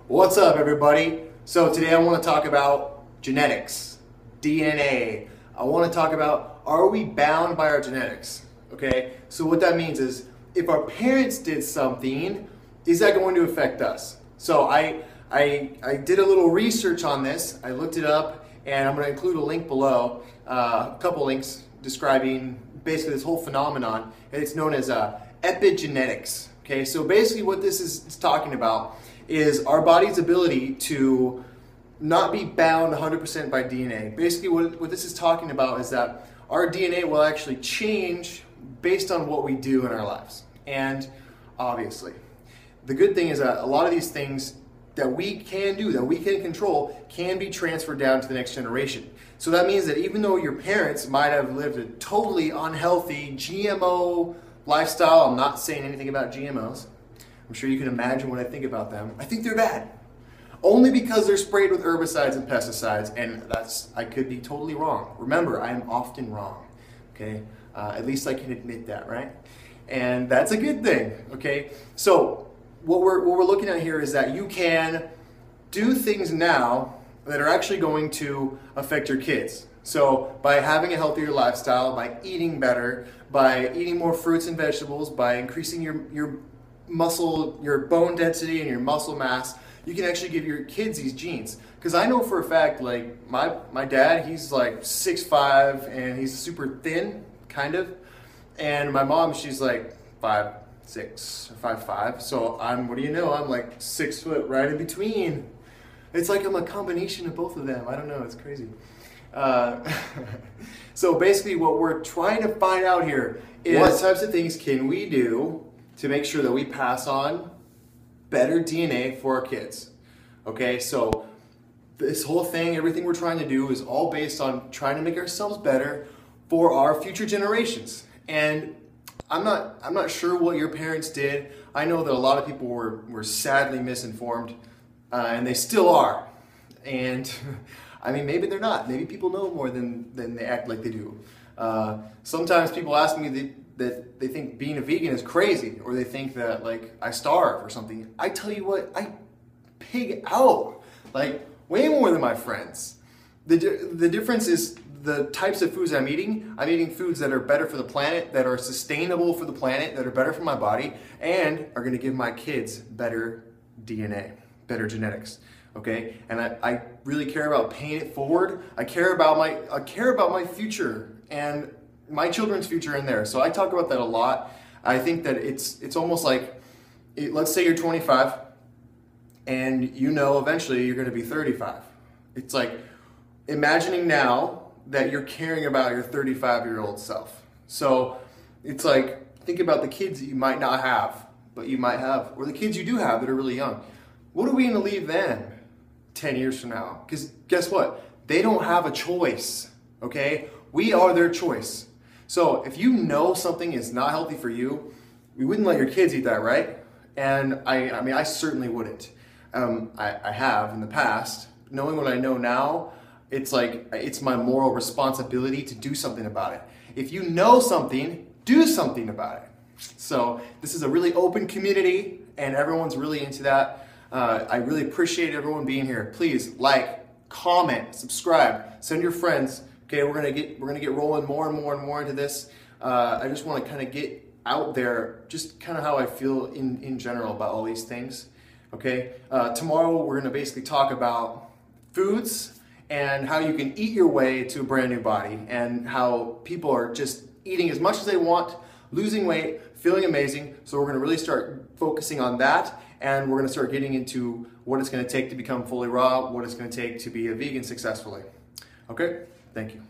What's up, everybody? So today I want to talk about genetics, DNA. I want to talk about, are we bound by our genetics? Okay, so what that means is if our parents did something, is that going to affect us? So I did a little research on this. I looked it up, and I'm going to include a link below, a couple links describing basically this whole phenomenon, and it's known as epigenetics. Okay, so basically what this is talking about is our body's ability to not be bound 100% by DNA. Basically what this is talking about is that our DNA will actually change based on what we do in our lives. And obviously, the good thing is that a lot of these things that we can do, that we can control, can be transferred down to the next generation. So that means that even though your parents might have lived a totally unhealthy GMO lifestyle, I'm not saying anything about GMOs, I'm sure you can imagine what I think about them. I think they're bad. Only because they're sprayed with herbicides and pesticides, and I could be totally wrong. Remember, I am often wrong, okay? At least I can admit that, right? And that's a good thing, okay? So what we're looking at here is that you can do things now that are actually going to affect your kids. So by having a healthier lifestyle, by eating better, by eating more fruits and vegetables, by increasing your muscle, your bone density and your muscle mass, you can actually give your kids these genes. Because I know for a fact, like my dad, he's like 6'5" and he's super thin, kind of. And my mom, she's like 5'6", 5'5". So what do you know? I'm like 6 foot right in between. It's like I'm a combination of both of them. I don't know, it's crazy. So basically what we're trying to find out here is what types of things can we do to make sure that we pass on better DNA for our kids. Okay, so this whole thing, everything we're trying to do is all based on trying to make ourselves better for our future generations. And I'm not sure what your parents did. I know that a lot of people were sadly misinformed, and they still are. And I mean, maybe they're not. Maybe people know more than they act like they do. Sometimes people ask me that they think being a vegan is crazy, or they think that like I starve or something. I tell you what, I pig out like way more than my friends. The difference is the types of foods I'm eating. I'm eating foods that are better for the planet, that are sustainable for the planet, that are better for my body, and are going to give my kids better DNA, better genetics. Okay, and I really care about paying it forward. I care about my future and my children's future in there. So I talk about that a lot. I think that it's almost like, let's say you're 25 and you know eventually you're going to be 35. It's like imagining now that you're caring about your 35-year-old self. So it's like, think about the kids that you might not have, but you might have, or the kids you do have that are really young. What are we going to leave them 10 years from now? Because guess what? They don't have a choice, okay? We are their choice. So if you know something is not healthy for you, you wouldn't let your kids eat that, right? And I mean, I certainly wouldn't. I have in the past. Knowing what I know now, it's like, it's my moral responsibility to do something about it. If you know something, do something about it. So this is a really open community, and everyone's really into that. I really appreciate everyone being here. Please like, comment, subscribe, send your friends. Okay, we're gonna get rolling more and more and more into this. I just want to kind of get out there, just kind of how I feel in general about all these things. Okay, tomorrow we're gonna basically talk about foods and how you can eat your way to a brand new body, and how people are just eating as much as they want, losing weight, feeling amazing. So we're gonna really start focusing on that, and we're gonna start getting into what it's gonna take to become fully raw, what it's gonna take to be a vegan successfully. Okay, thank you.